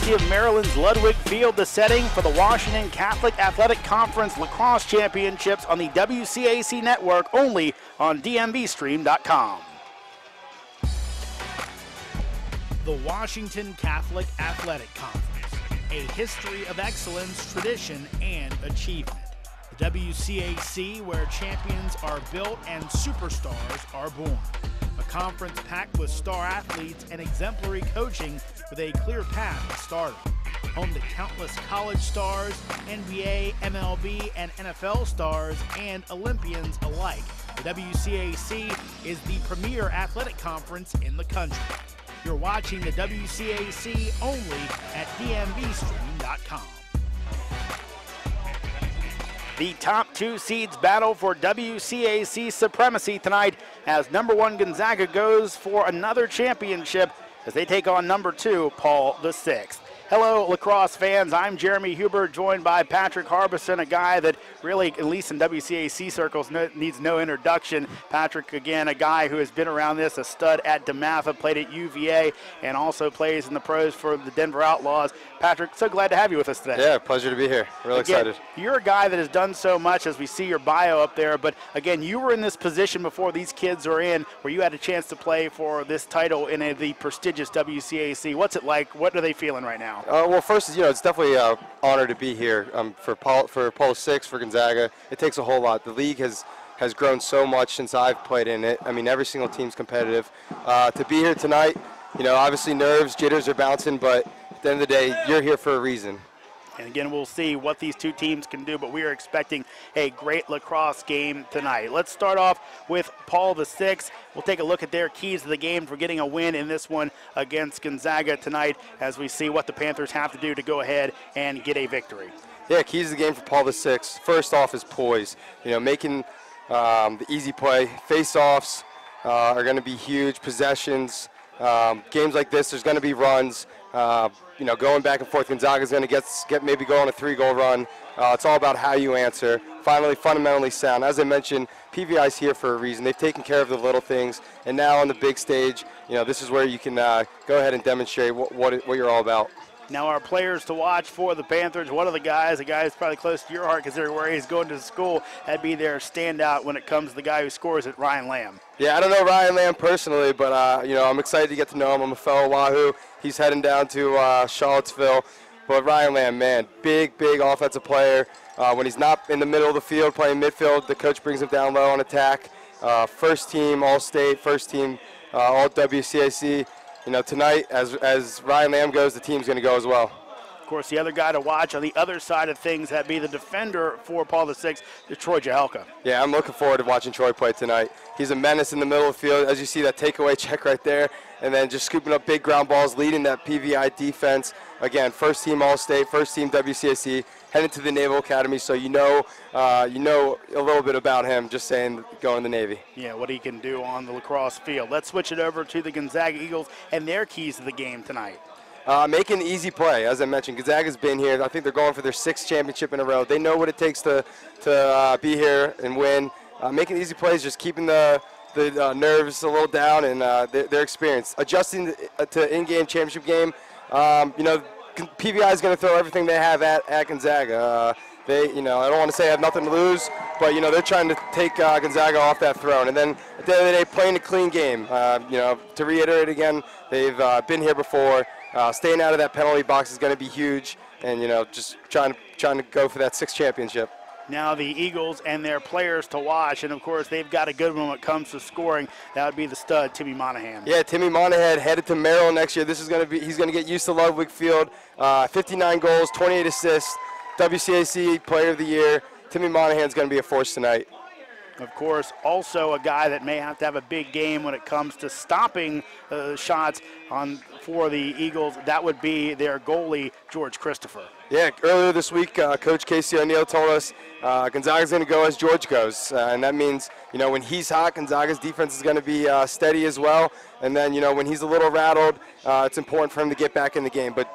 University of Maryland's Ludwig Field, the setting for the Washington Catholic Athletic Conference Lacrosse Championships on the WCAC network, only on DMVSTREAM.com. The Washington Catholic Athletic Conference, a history of excellence, tradition, and achievement. The WCAC, where champions are built and superstars are born. A conference packed with star athletes and exemplary coaching with a clear path to stardom. Home to countless college stars, NBA, MLB, and NFL stars, and Olympians alike, the WCAC is the premier athletic conference in the country. You're watching the WCAC only at DMVSTREAM.com. The top two seeds battle for WCAC supremacy tonight as number 1 Gonzaga goes for another championship as they take on number 2 Paul VI. Hello, lacrosse fans. I'm Jeremy Huber, joined by Patrick Harbison, a guy that really, at least in WCAC circles, needs no introduction. Patrick, again, a guy who has been around this, a stud at DeMatha, played at UVA, and also plays in the pros for the Denver Outlaws. Patrick, so glad to have you with us today. Yeah, pleasure to be here. Real excited. You're a guy that has done so much, as we see your bio up there, but again, you were in this position before these kids are in, where you had a chance to play for this title in the prestigious WCAC. What's it like? What are they feeling right now? Well, first, it's definitely an honor to be here for Paul VI, for Gonzaga. It takes a whole lot. The league has grown so much since I've played in it. I mean, every single team's competitive. To be here tonight, obviously nerves, jitters are bouncing, but at the end of the day, you're here for a reason. And again, we'll see what these two teams can do, but we are expecting a great lacrosse game tonight. Let's start off with Paul VI. We'll take a look at their keys to the game for getting a win in this one against Gonzaga tonight as we see what the Panthers have to do to go ahead and get a victory. Yeah, keys to the game for Paul VI. First off is poise. Making the easy play. Face-offs are going to be huge. Possessions. Games like this, there's going to be runs. Going back and forth. Gonzaga's going to maybe go on a 3-goal run. It's all about how you answer. Finally, fundamentally sound. As I mentioned, PVI's here for a reason. They've taken care of the little things, and now on the big stage, this is where you can go ahead and demonstrate what you're all about. Now our players to watch for the Panthers, one of the guys, a guy who's probably close to your heart considering where he's going to school, that'd be their standout when it comes to the guy who scores it, Ryan Lamb. Yeah, I don't know Ryan Lamb personally, but, I'm excited to get to know him. I'm a fellow Wahoo. He's heading down to Charlottesville. But Ryan Lamb, man, big offensive player. When he's not in the middle of the field playing midfield, the coach brings him down low on attack. First team All-State, first team All-WCAC. Tonight, as Ryan Lamb goes, the team's going to go as well. Of course, the other guy to watch on the other side of things, that'd be the defender for Paul VI, is Troy Jahelka. Yeah, I'm looking forward to watching Troy play tonight. He's a menace in the middle of the field. As you see, that takeaway check right there, and then just scooping up big ground balls, leading that PVI defense. Again, first team All-State, first team WCAC, headed to the Naval Academy, so you know a little bit about him, just saying going to the Navy. Yeah, what he can do on the lacrosse field. Let's switch it over to the Gonzaga Eagles and their keys to the game tonight. Making the easy play, as I mentioned. Gonzaga's been here. I think they're going for their 6th championship in a row. They know what it takes to be here and win. Making easy plays, just keeping the nerves a little down, and their experience. Adjusting to in-game championship game. PVI is going to throw everything they have at Gonzaga. I don't want to say I have nothing to lose, but they're trying to take Gonzaga off that throne. And then at the end of the day, playing a clean game. To reiterate again, they've been here before. Staying out of that penalty box is going to be huge, and just trying to go for that 6th championship. Now the Eagles and their players to watch, and of course they've got a good one when it comes to scoring. That would be the stud, Timmy Monahan. Yeah, Timmy Monahan headed to Maryland next year. He's going to get used to Ludwig Field. 59 goals, 28 assists, WCAC Player of the Year. Timmy Monahan's going to be a force tonight. Of course, also a guy that may have to have a big game when it comes to stopping shots for the Eagles. That would be their goalie, George Christopher. Yeah, earlier this week, Coach Casey O'Neill told us Gonzaga's going to go as George goes. And that means, when he's hot, Gonzaga's defense is going to be steady as well. And then, when he's a little rattled, it's important for him to get back in the game. But,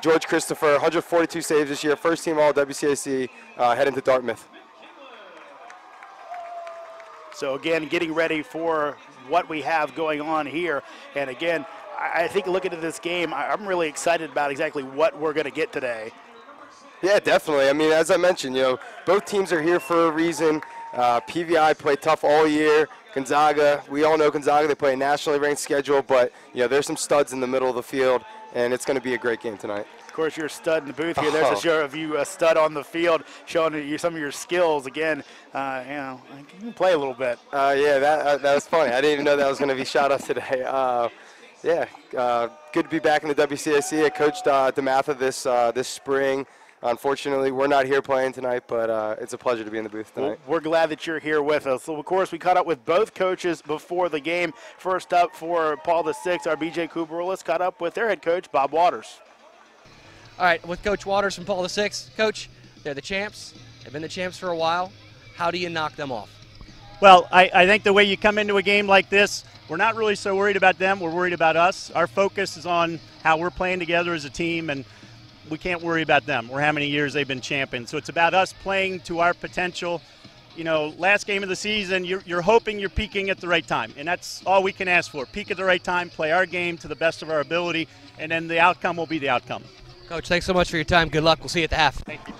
George Christopher, 142 saves this year, first team All-WCAC, heading to Dartmouth. So again, getting ready for what we have going on here. And again, I think looking at this game, I'm really excited about exactly what we're going to get today. Yeah, definitely. I mean, as I mentioned, both teams are here for a reason. PVI played tough all year. Gonzaga, we all know Gonzaga, they play a nationally ranked schedule, but there's some studs in the middle of the field, and it's going to be a great game tonight. Of course, you're a stud in the booth here. There's a show of you, a stud on the field, showing you some of your skills. Again, you can play a little bit. Yeah, that was funny. I didn't even know that was going to be shot up today. Good to be back in the WCAC. I coached DeMatha this spring. Unfortunately, we're not here playing tonight, but it's a pleasure to be in the booth tonight. Well, we're glad that you're here with us. So, of course, we caught up with both coaches before the game. First up for Paul VI, our BJ Kubarulis caught up with their head coach, Bob Waters. All right, with Coach Waters from Paul VI. Coach, they're the champs. They've been the champs for a while. How do you knock them off? Well, I think the way you come into a game like this, we're not really so worried about them. We're worried about us. Our focus is on how we're playing together as a team, and we can't worry about them or how many years they've been champions. So it's about us playing to our potential. Last game of the season, you're hoping you're peaking at the right time, and that's all we can ask for. Peak at the right time, play our game to the best of our ability, and then the outcome will be the outcome. Coach, thanks so much for your time. Good luck. We'll see you at the half. Thank you.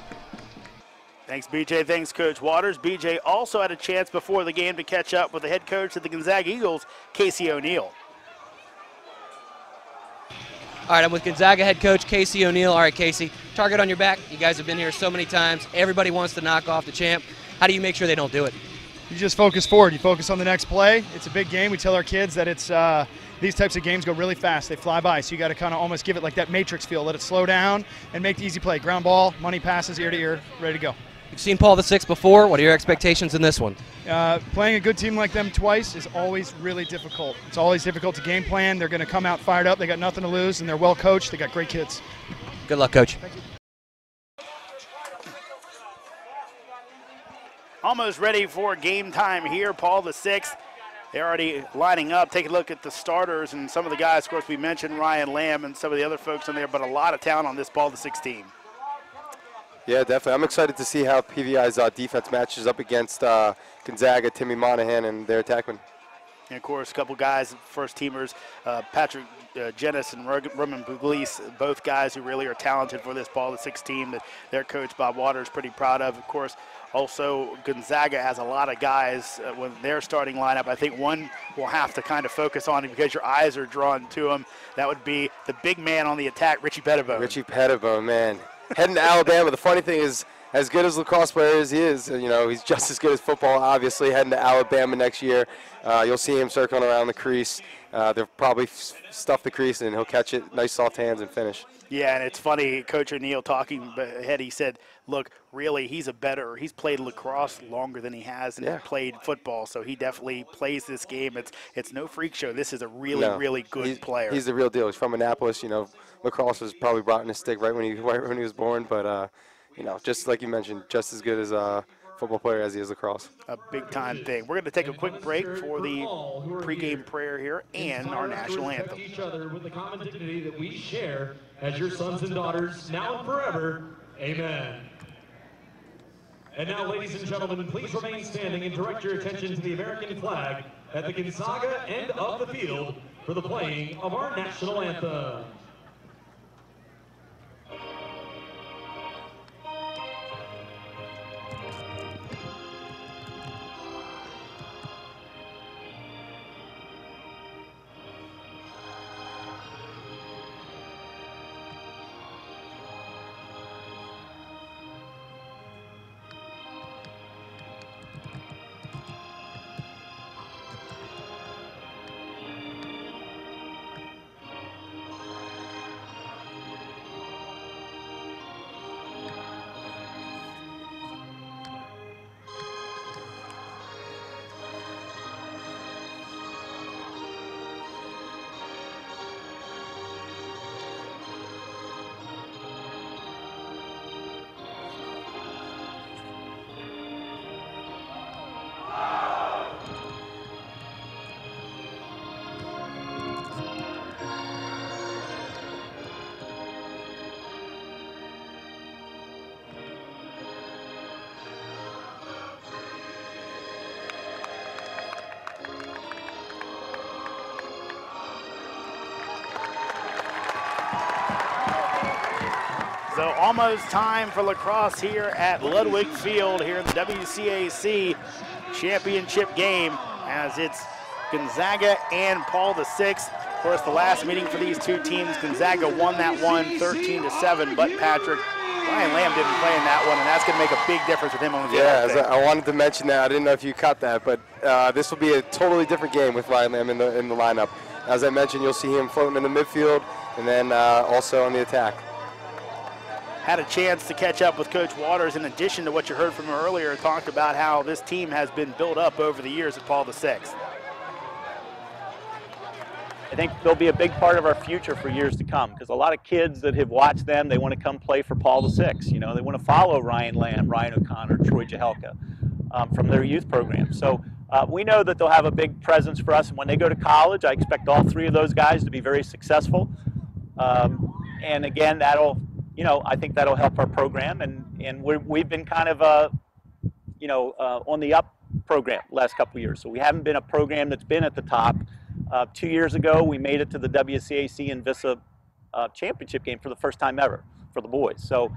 Thanks, BJ. Thanks, Coach Waters. BJ also had a chance before the game to catch up with the head coach of the Gonzaga Eagles, Casey O'Neill. All right, I'm with Gonzaga head coach Casey O'Neill. All right, Casey, target on your back. You guys have been here so many times. Everybody wants to knock off the champ. How do you make sure they don't do it? You just focus forward. You focus on the next play. It's a big game. We tell our kids that it's these types of games go really fast. They fly by, so you got to kind of almost give it like that Matrix feel. Let it slow down and make the easy play. Ground ball, money passes, ear to ear, ready to go. You've seen Paul VI before. What are your expectations in this one? Playing a good team like them twice is always really difficult. It's always difficult to game plan. They're going to come out fired up. They got nothing to lose, and they're well coached. They got great kids. Good luck, Coach. Thank you. Almost ready for game time here. Paul VI, they're already lining up. Take a look at the starters and some of the guys. Of course, we mentioned Ryan Lamb and some of the other folks in there, but a lot of talent on this Paul VI team. Yeah, definitely. I'm excited to see how PVI's defense matches up against Gonzaga, Timmy Monahan, and their attackmen. And, of course, a couple guys, first-teamers, Patrick Jennis and Roman Pugliese, both guys who really are talented for this Paul VI team that their coach, Bob Waters, is pretty proud of. Of course, also Gonzaga has a lot of guys when their starting lineup. I think one will have to kind of focus on because your eyes are drawn to him. That would be the big man on the attack, Richie Pettibone. Richie Pettibone, man. Heading to Alabama. The funny thing is, as good as lacrosse player as he is, he's just as good as football, obviously. Heading to Alabama next year. You'll see him circling around the crease. They'll probably stuff the crease, and he'll catch it, nice soft hands, and finish. Yeah, and it's funny, Coach O'Neill talking ahead, he said, look, really, he's played lacrosse longer than he has and played football, so he definitely plays this game. It's no freak show. This is a really good player. He's the real deal. He's from Annapolis. Lacrosse was probably brought in his stick right when he was born, but, just like you mentioned, just as good as football player as he is lacrosse. A big-time thing. We're going to take a quick break for the pregame prayer here and our national anthem. Each other with the common dignity that we share as your sons and daughters, now and forever. Amen. And now, ladies and gentlemen, please remain standing and direct your attention to the American flag at the Gonzaga end of the field for the playing of our national anthem. So almost time for lacrosse here at Ludwig Field here in the WCAC championship game, as it's Gonzaga and Paul VI. Of course, the last meeting for these two teams, Gonzaga won that one 13-7, but Patrick, Ryan Lamb didn't play in that one, and that's going to make a big difference with him on the field. Yeah, I wanted to mention that. I didn't know if you caught that, but this will be a totally different game with Ryan Lamb in the lineup. As I mentioned, you'll see him floating in the midfield and then also on the attack. Had a chance to catch up with Coach Waters, in addition to what you heard from him earlier, talked about how this team has been built up over the years at Paul VI. I think they'll be a big part of our future for years to come, because a lot of kids that have watched them, they want to come play for Paul VI. You know, they want to follow Ryan Lamb, Ryan O'Connor, Troy Jahelka from their youth program. So we know that they'll have a big presence for us, and when they go to college, I expect all three of those guys to be very successful. And again, that'll, you know, I think that'll help our program, and we've been kind of on the up program last couple of years. So we haven't been a program that's been at the top. 2 years ago, we made it to the WCAC and VISA championship game for the first time ever for the boys. So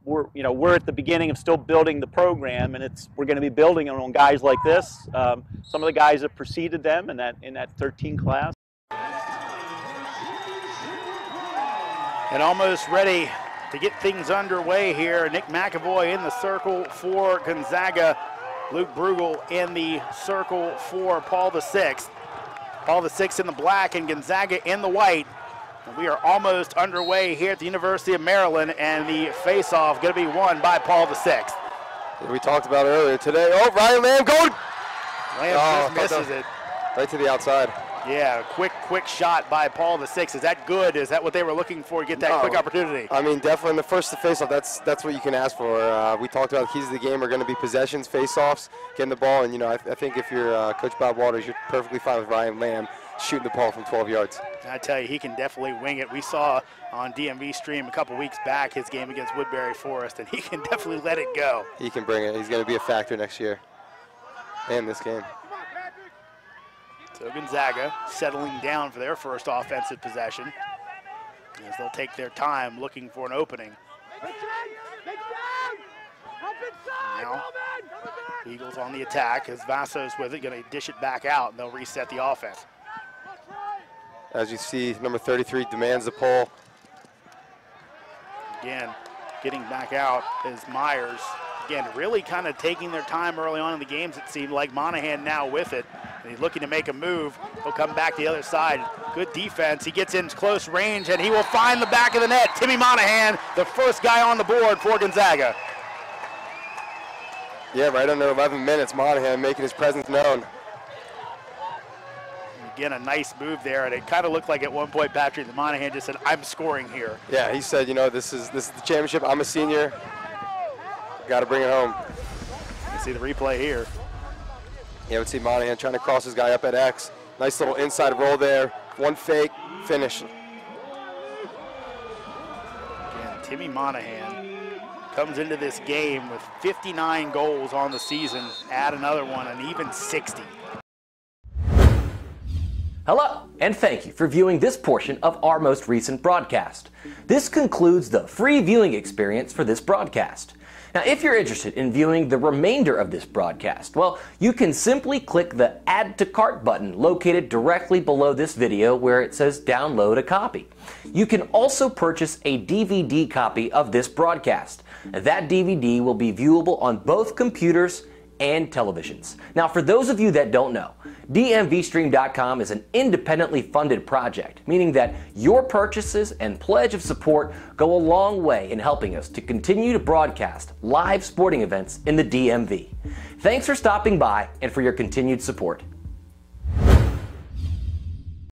we're at the beginning of still building the program, and we're going to be building on guys like this. Some of the guys that preceded them in that 13 class. And almost ready to get things underway here. Nick McAvoy in the circle for Gonzaga. Luke Brugel in the circle for Paul VI. Paul VI in the black and Gonzaga in the white. And we are almost underway here at the University of Maryland, and the face-off going to be won by Paul VI. We talked about earlier today. Oh, Ryan Lamb going! Lamb just misses it. Right to the outside. Yeah, quick shot by Paul VI. Is that good? Is that what they were looking for, get that quick opportunity? I mean, definitely in the first face-off, that's what you can ask for. We talked about the keys of the game are going to be possessions, face-offs, getting the ball, and you know, I think if you're Coach Bob Waters, you're perfectly fine with Ryan Lamb shooting the ball from 12 yards. I tell you, he can definitely wing it. We saw on DMV Stream a couple weeks back his game against Woodbury Forest, and he can definitely let it go. He can bring it. He's going to be a factor next year and this game. So Gonzaga settling down for their first offensive possession, as they'll take their time looking for an opening. Now, Eagles on the attack as Vassos with it, going to dish it back out, and they'll reset the offense. As you see, number 33 demands the pull. Again, getting back out is Myers. Again, really kind of taking their time early on in the games, it seemed like. Monahan now with it, and he's looking to make a move. He'll come back to the other side. Good defense. He gets in close range, and he will find the back of the net. Timmy Monahan, the first guy on the board for Gonzaga. Yeah, right under 11 minutes, Monahan making his presence known. Again, a nice move there, and it kind of looked like at one point, Patrick, that Monahan just said, I'm scoring here. Yeah, he said, you know, this is the championship. I'm a senior. Got to bring it home. You see the replay here. Yeah, we see Monahan trying to cross his guy up at X. Nice little inside roll there. One fake, finish. Again, Timmy Monahan comes into this game with 59 goals on the season. Add another one, and even 60. Hello, and thank you for viewing this portion of our most recent broadcast. This concludes the free viewing experience for this broadcast. Now, if you're interested in viewing the remainder of this broadcast, well, you can simply click the Add to Cart button located directly below this video where it says Download a Copy. You can also purchase a DVD copy of this broadcast. That DVD will be viewable on both computers and televisions. Now, for those of you that don't know, DMVSTREAM.COM is an independently funded project, meaning that your purchases and pledge of support go a long way in helping us to continue to broadcast live sporting events in the DMV. Thanks for stopping by and for your continued support.